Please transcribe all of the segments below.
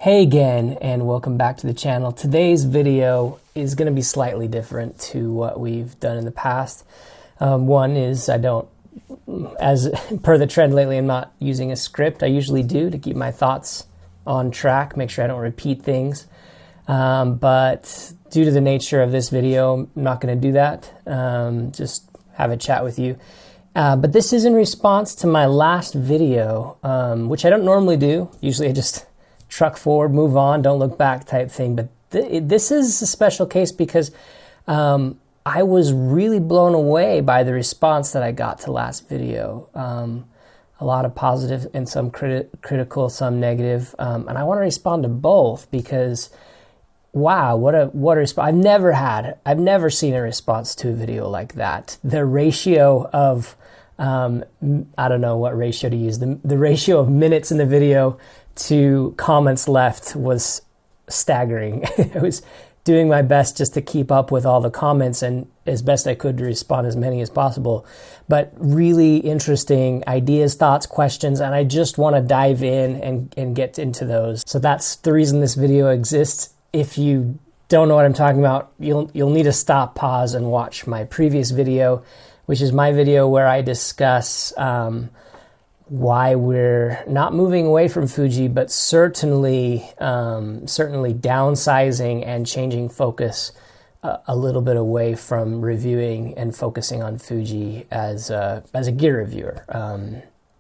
Hey again, and welcome back to the channel. Today's video is going to be slightly different to what we've done in the past. One is as per the trend lately, I'm not using a script. I usually do to keep my thoughts on track, make sure I don't repeat things. But due to the nature of this video, I'm not going to do that. Just have a chat with you. But this is in response to my last video, which I don't normally do. Usually I just truck forward, move on, don't look back type thing. But this is a special case because I was really blown away by the response that I got to last video. A lot of positive and some critical, some negative. And I want to respond to both because, wow, what a response. I've never seen a response to a video like that. The ratio of, I don't know what ratio to use. The ratio of minutes in the video to comments left was staggering. I was doing my best just to keep up with all the comments and as best I could to respond as many as possible. But really interesting ideas, thoughts, questions, and I just want to dive in and get into those. So that's the reason this video exists. If you don't know what I'm talking about, you'll need to stop, pause, and watch my previous video, which is my video where I discuss why we're not moving away from Fuji, but certainly downsizing and changing focus a little bit away from reviewing and focusing on Fuji as a gear reviewer.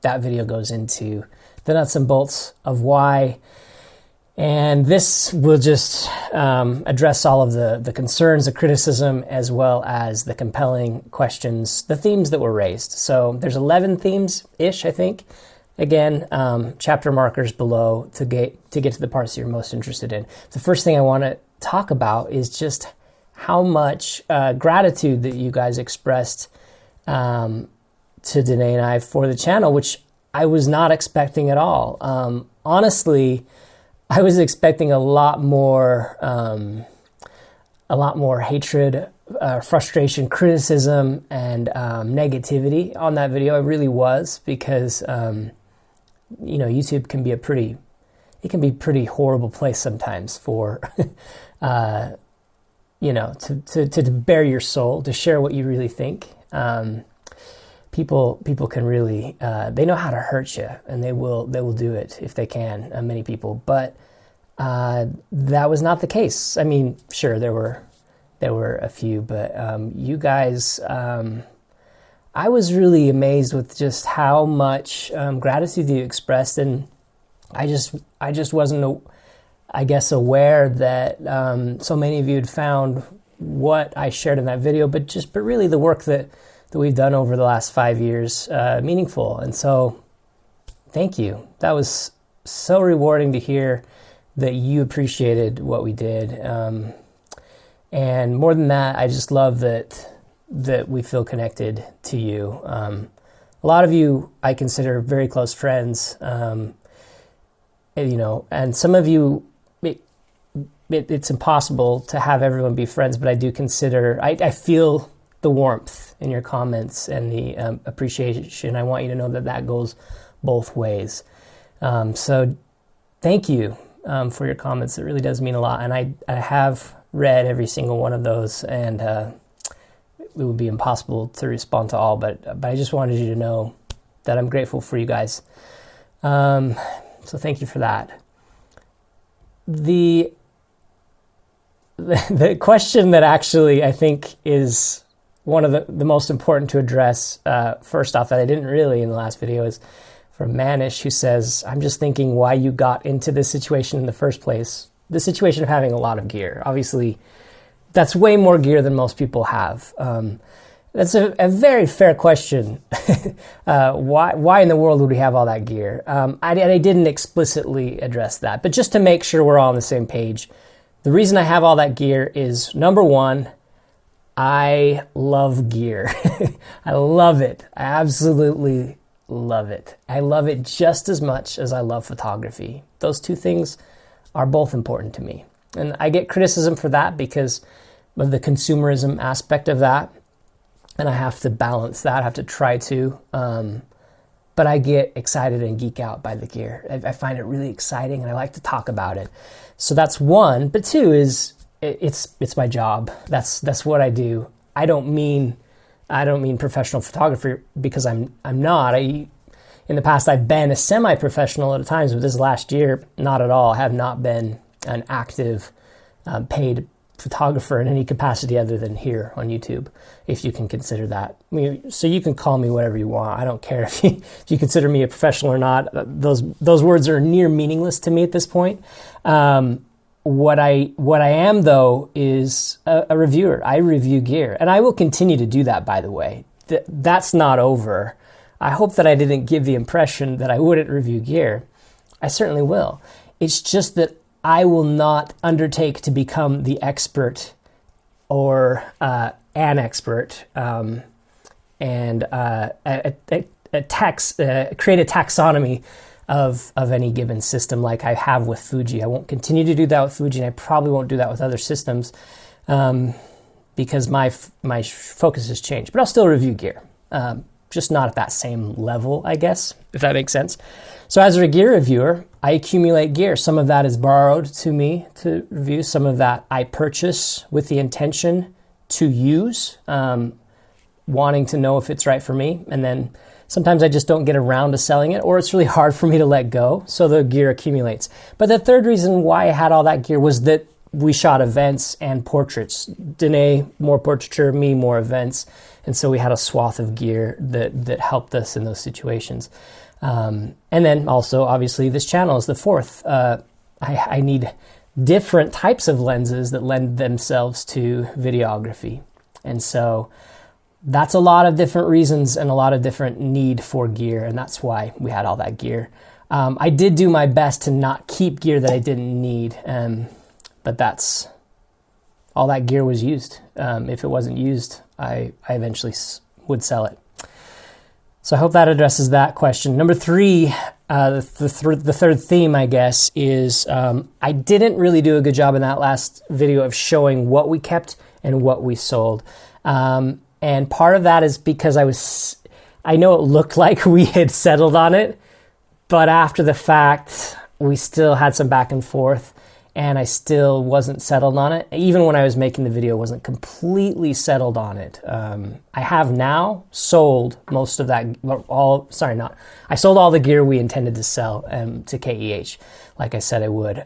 That video goes into the nuts and bolts of why, and this will just address all of the concerns, the criticism, as well as the compelling questions, the themes that were raised. So there's 11 themes-ish, I think. Again, chapter markers below to get to the parts that you're most interested in. The first thing I want to talk about is just how much gratitude that you guys expressed to DENAE and I for the channel, which I was not expecting at all. Honestly, I was expecting a lot more hatred, frustration, criticism, and negativity on that video. I really was, because YouTube can be a pretty horrible place sometimes for to bare your soul, to share what you really think. People can really, they know how to hurt you, and they will do it if they can, many people. But that was not the case. I mean, sure, there were a few, but you guys, I was really amazed with just how much gratitude you expressed, and I just wasn't, I guess, aware that so many of you had found what I shared in that video, but really the work that we've done over the last 5 years meaningful. And so thank you. That was so rewarding to hear that you appreciated what we did. And more than that, I just love that we feel connected to you. A lot of you I consider very close friends, and some of you, it's impossible to have everyone be friends, but I do consider, I feel the warmth in your comments and the appreciation. I want you to know that goes both ways. So thank you for your comments. It really does mean a lot. And I have read every single one of those, and it would be impossible to respond to all, but I just wanted you to know that I'm grateful for you guys. So thank you for that. The question that actually I think is one of the most important to address, first off, that I didn't really in the last video, is from Manish, who says, I'm just thinking why you got into this situation in the first place. The situation of having a lot of gear. Obviously, that's way more gear than most people have. That's a very fair question. Why in the world would we have all that gear? I didn't explicitly address that, but just to make sure we're all on the same page, the reason I have all that gear is, number one, I love gear. I love it. I absolutely love it. I love it just as much as I love photography. Those two things are both important to me. And I get criticism for that because of the consumerism aspect of that. And I have to balance that. I have to try to but I get excited and geek out by the gear. I find it really exciting and I like to talk about it. So that's one. But two is it's my job. That's what I do. I don't mean professional photographer, because I'm not. In the past I've been a semi-professional at times, but this last year, not at all. I have not been an active paid photographer in any capacity other than here on YouTube, if you can consider that. So you can call me whatever you want. I don't care if you consider me a professional or not. Those words are near meaningless to me at this point. What I am, though, is a reviewer. I review gear, and I will continue to do that, by the way. That's not over. I hope that I didn't give the impression that I wouldn't review gear. I certainly will. It's just that I will not undertake to become the expert or an expert and create a taxonomy of any given system like I have with Fuji. I won't continue to do that with Fuji, and I probably won't do that with other systems because my focus has changed. But I'll still review gear, just not at that same level, I guess, if that makes sense. So as a gear reviewer, I accumulate gear. Some of that is borrowed to me to review. Some of that I purchase with the intention to use, wanting to know if it's right for me. And then sometimes I just don't get around to selling it, or it's really hard for me to let go, so the gear accumulates. But the third reason why I had all that gear was that we shot events and portraits. DENAE, more portraiture, me, more events. And so we had a swath of gear that helped us in those situations. And then also, obviously, this channel is the fourth. I need different types of lenses that lend themselves to videography. And so that's a lot of different reasons and a lot of different need for gear, and that's why we had all that gear. I did do my best to not keep gear that I didn't need, but that's all that gear was used. If it wasn't used, I eventually would sell it. So I hope that addresses that question. Number three, the third theme, I guess, is I didn't really do a good job in that last video of showing what we kept and what we sold. And part of that is because I know it looked like we had settled on it, but after the fact, we still had some back and forth, and I still wasn't settled on it. Even when I was making the video, I wasn't completely settled on it. I have now sold most of that, I sold all the gear we intended to sell to KEH, like I said I would.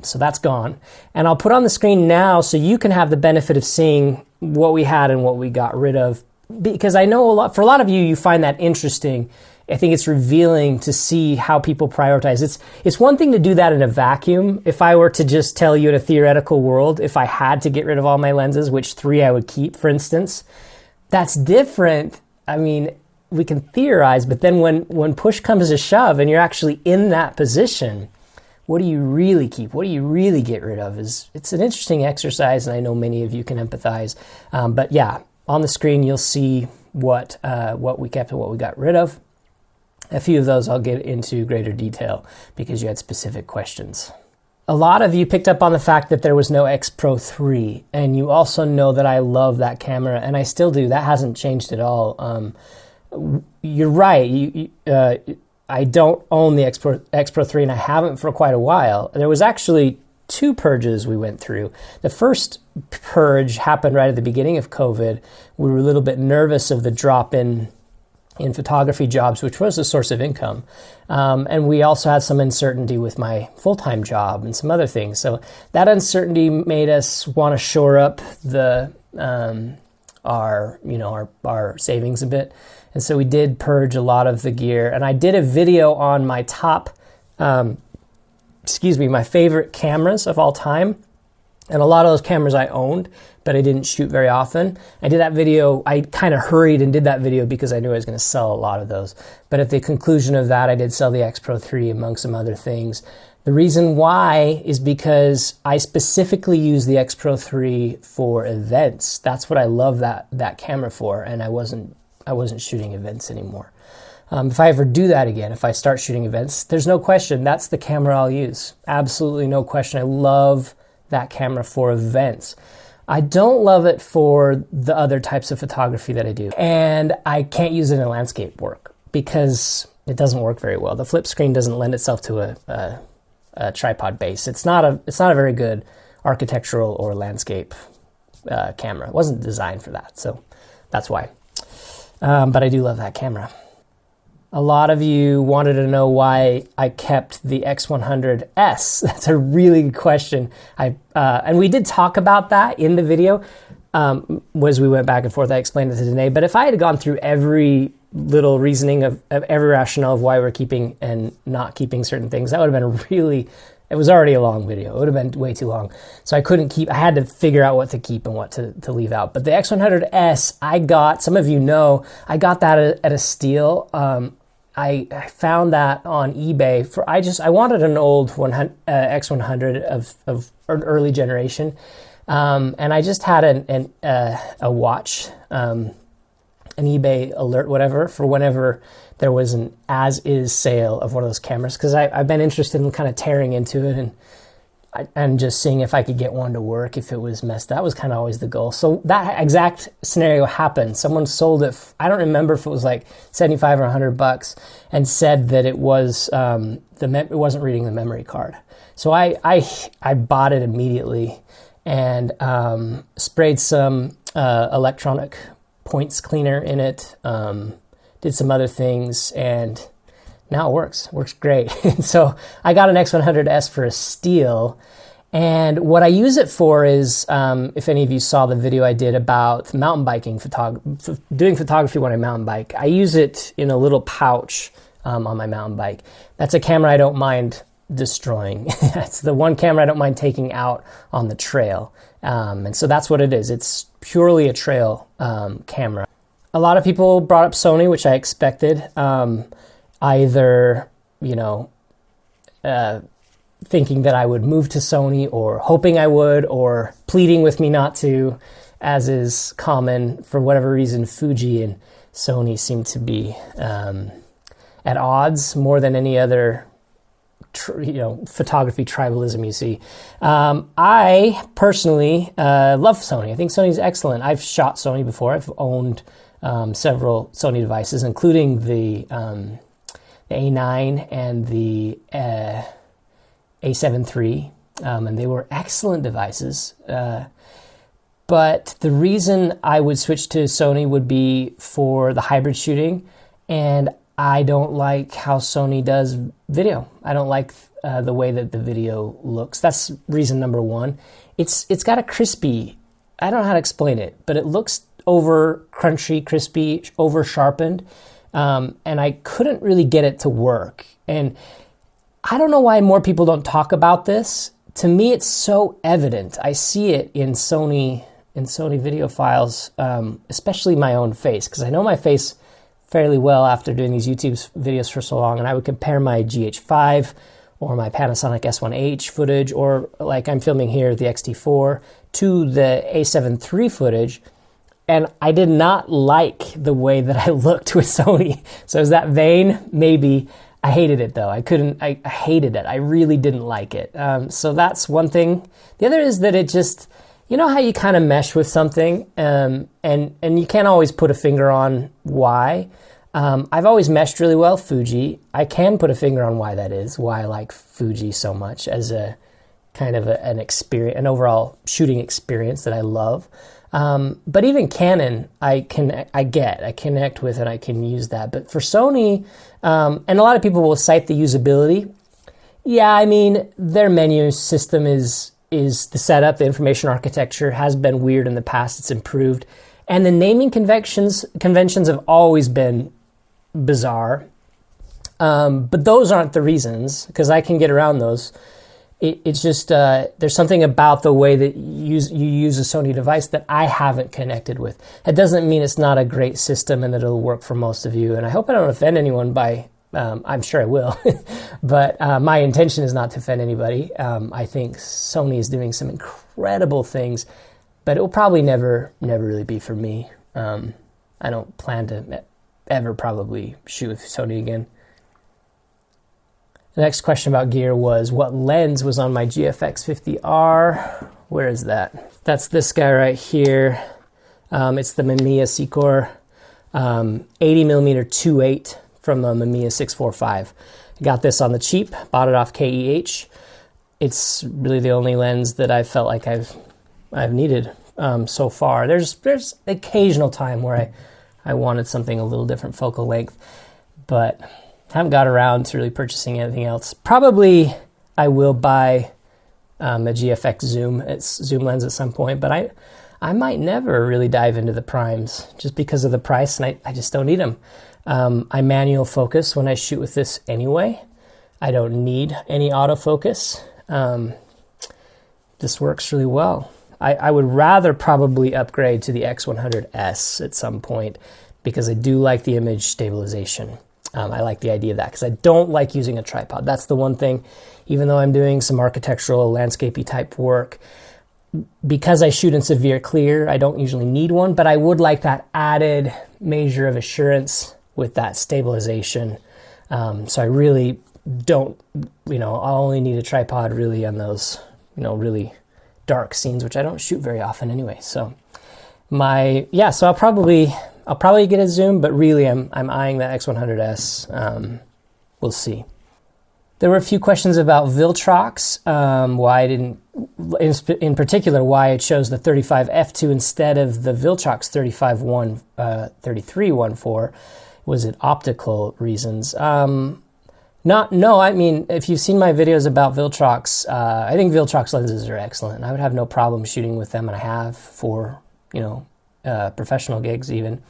So that's gone. And I'll put on the screen now so you can have the benefit of seeing what we had and what we got rid of. Because I know for a lot of you, you find that interesting. I think it's revealing to see how people prioritize. It's one thing to do that in a vacuum. If I were to just tell you in a theoretical world, if I had to get rid of all my lenses, which 3 I would keep, for instance, that's different. I mean, we can theorize, but then when push comes to shove and you're actually in that position, what do you really keep? What do you really get rid of? It's an interesting exercise, and I know many of you can empathize. But yeah, on the screen you'll see what we kept and what we got rid of. A few of those I'll get into greater detail because you had specific questions. A lot of you picked up on the fact that there was no X Pro 3, and you also know that I love that camera, and I still do. That hasn't changed at all. You're right. I don't own the X Pro 3, and I haven't for quite a while. There was actually 2 purges we went through. The first purge happened right at the beginning of COVID. We were a little bit nervous of the drop in photography jobs, which was a source of income. And we also had some uncertainty with my full-time job and some other things. So that uncertainty made us want to shore up our savings a bit. And so we did purge a lot of the gear. And I did a video on my my favorite cameras of all time. And a lot of those cameras I owned, but I didn't shoot very often. I did that video, I kind of hurried and did that video because I knew I was going to sell a lot of those. But at the conclusion of that, I did sell the X Pro 3 among some other things. The reason why is because I specifically use the X Pro 3 for events. That's what I love that camera for, and I wasn't shooting events anymore. If I ever do that again, if I start shooting events, there's no question that's the camera I'll use. Absolutely no question. I love that camera for events. I don't love it for the other types of photography that I do. And I can't use it in landscape work because it doesn't work very well. The flip screen doesn't lend itself to a tripod base. It's not a very good architectural or landscape camera. It wasn't designed for that, so that's why. But I do love that camera. A lot of you wanted to know why I kept the X100S. That's a really good question. And we did talk about that in the video. As we went back and forth, I explained it to DENAE. But if I had gone through every little reasoning of every rationale of why we're keeping and not keeping certain things, that would have been it was already a long video. It would have been way too long. So I had to figure out what to keep and what to leave out. But the X100S, I got, some of you know, I got that at a steal. I found that on eBay I wanted an old X100 of early generation. And I just had a watch, an eBay alert, whatever, for whenever there was an as-is sale of one of those cameras, because I've been interested in kind of tearing into it and just seeing if I could get one to work if it was messed. That was kind of always the goal. So that exact scenario happened. Someone sold it. I don't remember if it was like $75 or $100, and said that it was it wasn't reading the memory card. So I bought it immediately and sprayed some electronic points cleaner in it. Did some other things, and now it works great. So I got an X100S for a steal, and what I use it for is, if any of you saw the video I did about mountain biking, doing photography when I mountain bike, I use it in a little pouch on my mountain bike. That's a camera I don't mind destroying. It's the one camera I don't mind taking out on the trail, and so that's what it is. It's purely a trail camera. A lot of people brought up Sony, which I expected. Either, thinking that I would move to Sony, or hoping I would, or pleading with me not to, as is common. For whatever reason, Fuji and Sony seem to be at odds more than any other photography tribalism you see. I personally love Sony. I think Sony's excellent. I've shot Sony before. I've owned several Sony devices, including the A9 and the A7 III, and they were excellent devices. But the reason I would switch to Sony would be for the hybrid shooting, and I don't like how Sony does video. I don't like the way that the video looks. That's reason number one. It's got a crispy, I don't know how to explain it, but it looks over crunchy, crispy, over sharpened. And I couldn't really get it to work. And I don't know why more people don't talk about this. To me, it's so evident. I see it in Sony video files, especially my own face, because I know my face fairly well after doing these YouTube videos for so long. And I would compare my GH5 or my Panasonic S1H footage, or like I'm filming here, the X-T4, to the A7 III footage. And I did not like the way that I looked with Sony. So is that vain? Maybe. I hated it though. I hated it. I really didn't like it. So that's one thing. The other is that it just, you know how you kind of mesh with something, and you can't always put a finger on why. I've always meshed really well Fuji. I can put a finger on why that is, why I like Fuji so much as a kind of an experience, an overall shooting experience that I love. But even Canon, I connect with, and I can use that. But for Sony, and a lot of people will cite the usability. Yeah, I mean, their menu system is the setup, the information architecture has been weird in the past. It's improved. And the naming conventions have always been bizarre. But those aren't the reasons, because I can get around those. It's just there's something about the way that you use a Sony device that I haven't connected with. It doesn't mean it's not a great system and that it'll work for most of you. And I hope I don't offend anyone by, I'm sure I will, but my intention is not to offend anybody. I think Sony is doing some incredible things, but it will probably never really be for me. I don't plan to ever probably shoot with Sony again. The next question about gear was, what lens was on my GFX 50R? Where is that? That's this guy right here. It's the Mamiya Secor 80mm 2.8 from a Mamiya 645. I got this on the cheap, bought it off KEH. It's really the only lens that I felt like I've needed so far. There's occasional time where I wanted something a little different focal length, but haven't got around to really purchasing anything else. Probably I will buy a GFX zoom lens at some point, but I might never really dive into the primes just because of the price, and I just don't need them. I manual focus when I shoot with this anyway. I don't need any autofocus. This works really well. I would rather probably upgrade to the X100S at some point because I do like the image stabilization. I like the idea of that because I don't like using a tripod. That's the one thing, even though I'm doing some architectural, landscapey type work, because I shoot in severe clear, I don't usually need one, but I would like that added measure of assurance with that stabilization. So I really don't, I'll only need a tripod really on those, really dark scenes, which I don't shoot very often anyway. So so I'll probably get a zoom, but really I'm eyeing that X100S. We'll see. There were a few questions about Viltrox, why I didn't, in particular, why I chose the 35 f2 instead of the Viltrox 3314. Was it optical reasons? No, I mean, if you've seen my videos about Viltrox, I think Viltrox lenses are excellent. I would have no problem shooting with them, and I have for, professional gigs even.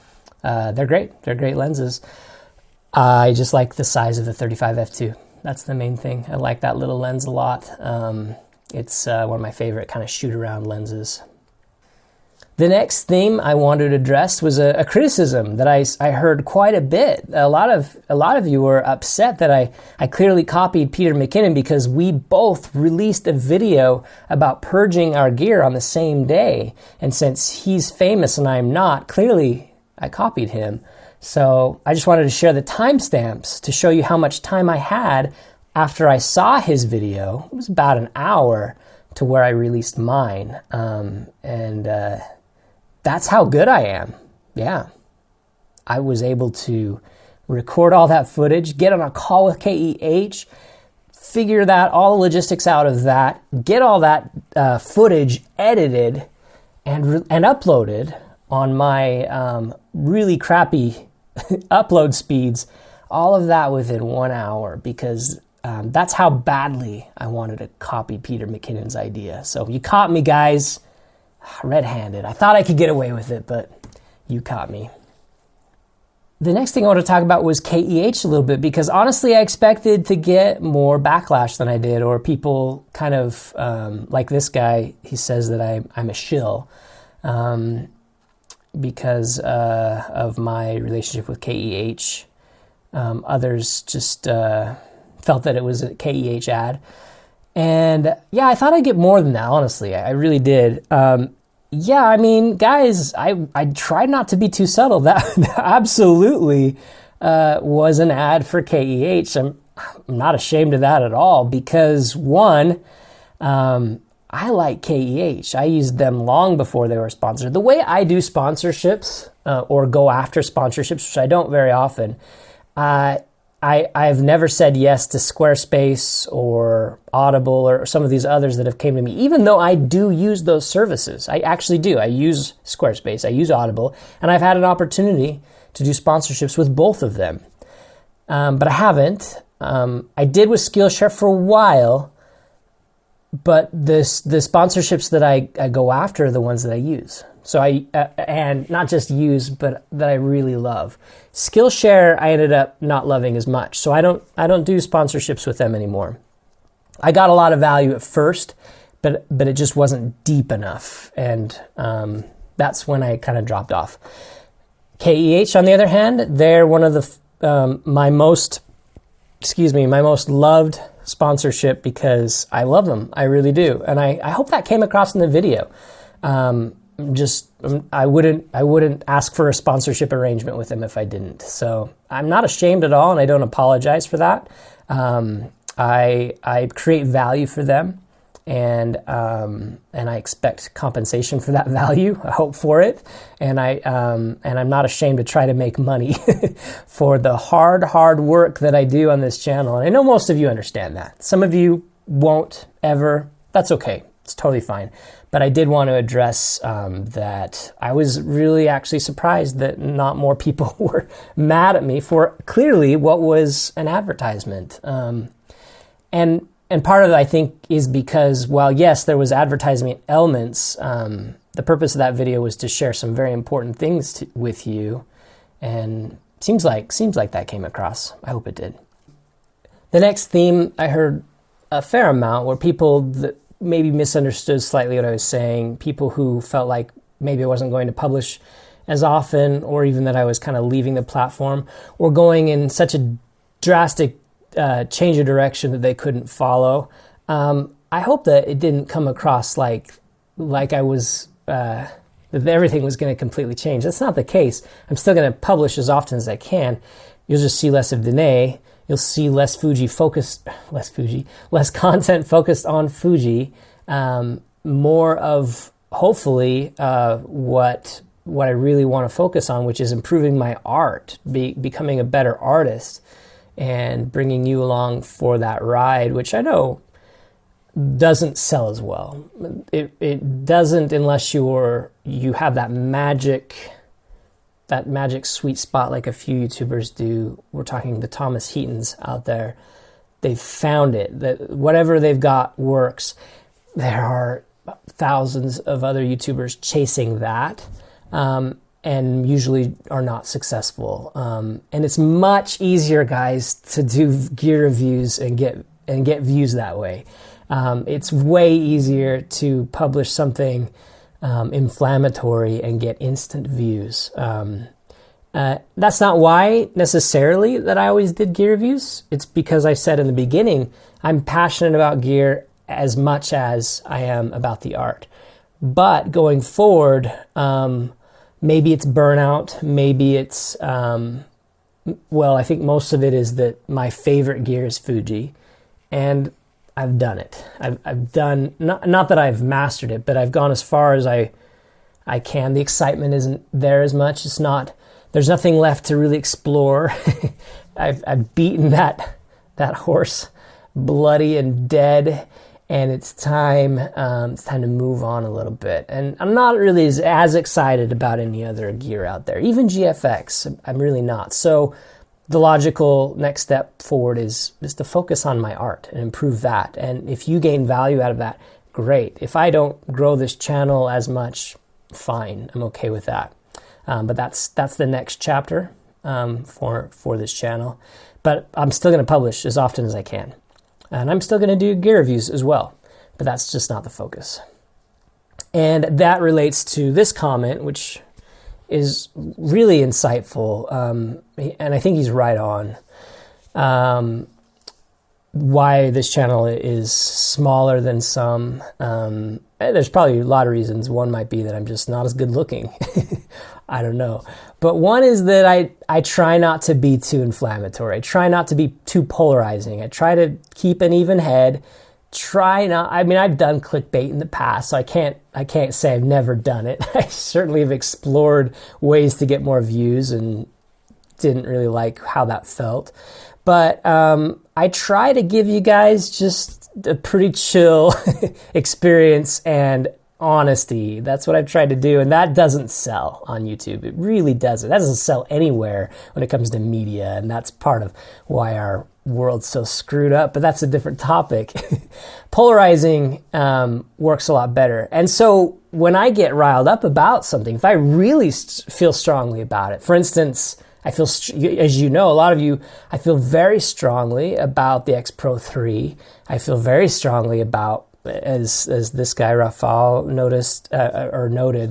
They're great. They're great lenses. I just like the size of the 35 f2. That's the main thing. I like that little lens a lot. It's one of my favorite kind of shoot-around lenses. The next theme I wanted to address was a criticism that I heard quite a bit. A lot of you were upset that I clearly copied Peter McKinnon because we both released a video about purging our gear on the same day. And since he's famous and I'm not, clearly I copied him. So I just wanted to share the timestamps to show you how much time I had after I saw his video. It was about an hour to where I released mine. That's how good I am. Yeah. I was able to record all that footage, get on a call with KEH, figure all the logistics out of that, get all that footage edited and uploaded on my really crappy upload speeds, all of that within 1 hour, because that's how badly I wanted to copy Peter McKinnon's idea. So you caught me, guys. Red-handed. I thought I could get away with it, but you caught me. The next thing I want to talk about was KEH a little bit, because honestly I expected to get more backlash than I did, or people kind of, like this guy, he says that I'm a shill because of my relationship with KEH. Others just felt that it was a KEH ad. And yeah, I thought I'd get more than that, honestly. I really did. Yeah, I mean, guys, I tried not to be too subtle. That absolutely was an ad for KEH. I'm not ashamed of that at all, because one, I like KEH. I used them long before they were sponsored. The way I do sponsorships or go after sponsorships, which I don't very often, I've never said yes to Squarespace or Audible or some of these others that have came to me, even though I do use those services. I actually do. I use Squarespace, I use Audible, and I've had an opportunity to do sponsorships with both of them. But I haven't. I did with Skillshare for a while, but the sponsorships that I go after are the ones that I use. So and not just use, but that I really love. Skillshare, I ended up not loving as much, so I don't do sponsorships with them anymore. I got a lot of value at first, but it just wasn't deep enough, and that's when I kind of dropped off. KEH, on the other hand, they're one of the my most loved sponsorship, because I love them. I really do, and I hope that came across in the video. I wouldn't ask for a sponsorship arrangement with them if I didn't. So I'm not ashamed at all, and I don't apologize for that. I create value for them. and I expect compensation for that value. I hope for it, and I'm not ashamed to try to make money for the hard work that I do on this channel. And I know most of you understand that. Some of you won't ever. That's okay. It's totally fine. But I did want to address that I was really actually surprised that not more people were mad at me for clearly what was an advertisement. And part of it, I think, is because, while yes, there was advertisement elements, the purpose of that video was to share some very important things with you, and seems like that came across. I hope it did. The next theme I heard a fair amount were people that maybe misunderstood slightly what I was saying, people who felt like maybe I wasn't going to publish as often, or even that I was kind of leaving the platform, or going in such a drastic change of direction that they couldn't follow. I hope that it didn't come across like I was, that everything was going to completely change. That's not the case. I'm still going to publish as often as I can. You'll just see less of DENAE. You'll see less content focused on Fuji, more of, hopefully, what I really want to focus on, which is improving my art, becoming a better artist, and bringing you along for that ride, which I know doesn't sell as well. It doesn't, unless you have that magic sweet spot like a few YouTubers do. We're talking the Thomas Heatons out there. They've found it, that whatever they've got works. There are thousands of other YouTubers chasing that, and usually are not successful. And it's much easier, guys, to do gear reviews and get views that way. It's way easier to publish something inflammatory and get instant views. That's not why necessarily that I always did gear reviews. It's because I said in the beginning, I'm passionate about gear as much as I am about the art. But going forward, maybe it's burnout, maybe it's, I think most of it is that my favorite gear is Fuji, and I've done it. I've done, not that I've mastered it, but I've gone as far as I can. The excitement isn't there as much. There's nothing left to really explore. I've beaten that horse bloody and dead, and it's time to move on a little bit. And I'm not really as excited about any other gear out there, even GFX. I'm really not. So the logical next step forward is to focus on my art and improve that. And if you gain value out of that, great. If I don't grow this channel as much, fine. I'm okay with that. But that's the next chapter for this channel. But I'm still going to publish as often as I can. And I'm still going to do gear reviews as well. But that's just not the focus. And that relates to this comment, which is really insightful. And I think he's right on. Why this channel is smaller than some. There's probably a lot of reasons. One might be that I'm just not as good looking. I don't know. But one is that I try not to be too inflammatory. I try not to be too polarizing. I try to keep an even head. I've done clickbait in the past, so I can't say I've never done it. I certainly have explored ways to get more views and didn't really like how that felt. But I try to give you guys just a pretty chill experience and honesty. That's what I've tried to do, and that doesn't sell on YouTube. It really doesn't. That doesn't sell anywhere when it comes to media, and that's part of why our world's so screwed up, but that's a different topic. Polarizing works a lot better. And so when I get riled up about something, if I really feel strongly about it, for instance, I feel, as you know, a lot of you, I feel very strongly about the X Pro 3. I feel very strongly about, as this guy Rafal noted,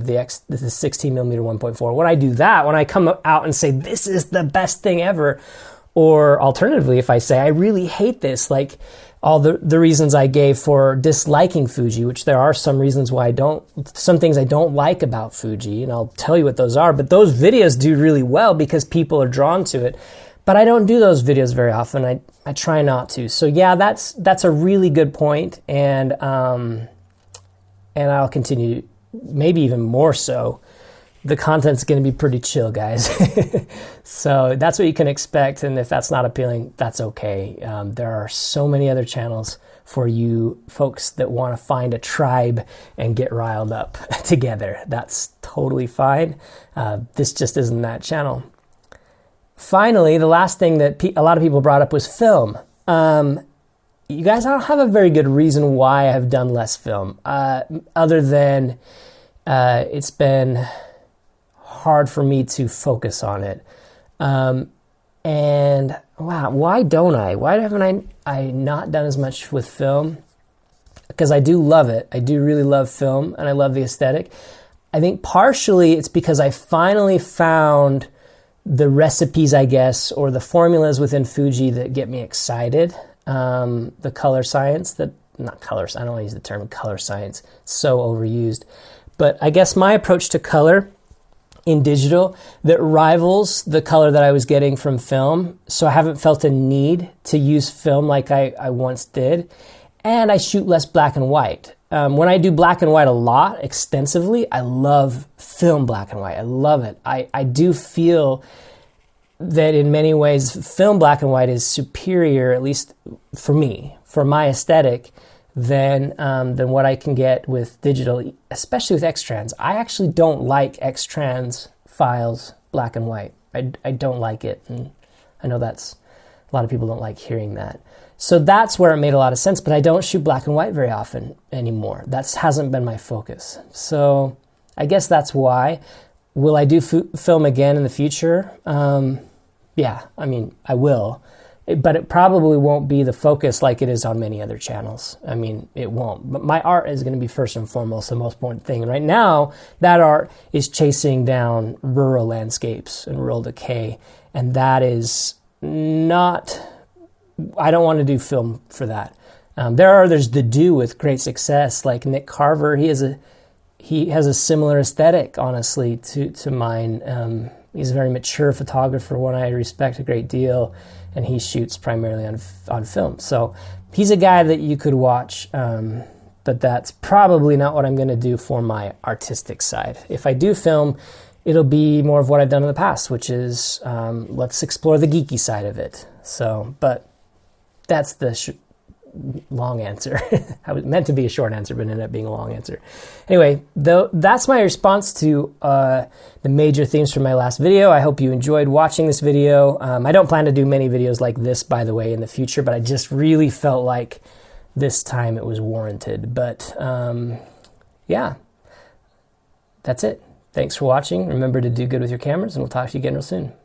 the 16mm 1.4. When I do that, when I come out and say this is the best thing ever, or alternatively, if I say I really hate this, like all the reasons I gave for disliking Fuji, which there are some reasons why some things I don't like about Fuji, and I'll tell you what those are, but those videos do really well because people are drawn to it. but I don't do those videos very often. I try not to. So yeah, that's a really good point, and I'll continue, maybe even more so. The content's going to be pretty chill, guys. So that's what you can expect, and if that's not appealing, that's okay. There are so many other channels for you folks that want to find a tribe and get riled up together. That's totally fine. This just isn't that channel. Finally, the last thing that a lot of people brought up was film. You guys, I don't have a very good reason why I have done less film, other than it's been hard for me to focus on it. And wow, why don't I? Why haven't I not done as much with film? Because I do love it. I do really love film, and I love the aesthetic. I think partially it's because I finally found the recipes, I guess, or the formulas within Fuji that get me excited. The color science, not colors, I don't want to use the term color science, it's so overused. But I guess my approach to color in digital that rivals the color that I was getting from film, so I haven't felt a need to use film like I once did, and I shoot less black and white. When I do black and white a lot, extensively, I love film black and white. I love it. I do feel that in many ways, film black and white is superior, at least for me, for my aesthetic, than what I can get with digital, especially with X-Trans. I actually don't like X-Trans files black and white. I don't like it, and I know that's a lot of people don't like hearing that. So that's where it made a lot of sense, but I don't shoot black and white very often anymore. That hasn't been my focus. So I guess that's why. Will I do film again in the future? Yeah, I mean, I will. But it probably won't be the focus like it is on many other channels. I mean, it won't. But my art is going to be first and foremost the most important thing. And right now, that art is chasing down rural landscapes and rural decay. And that is not... I don't want to do film for that. There are others that do with great success, like Nick Carver. He has a similar aesthetic, honestly, to mine. He's a very mature photographer, one I respect a great deal, and he shoots primarily on film. So he's a guy that you could watch, but that's probably not what I'm going to do for my artistic side. If I do film, it'll be more of what I've done in the past, which is let's explore the geeky side of it. So, but that's the long answer. I was meant to be a short answer, but ended up being a long answer. Anyway, that's my response to the major themes from my last video. I hope you enjoyed watching this video. I don't plan to do many videos like this, by the way, in the future, but I just really felt like this time it was warranted. But yeah, that's it. Thanks for watching. Remember to do good with your cameras, and we'll talk to you again real soon.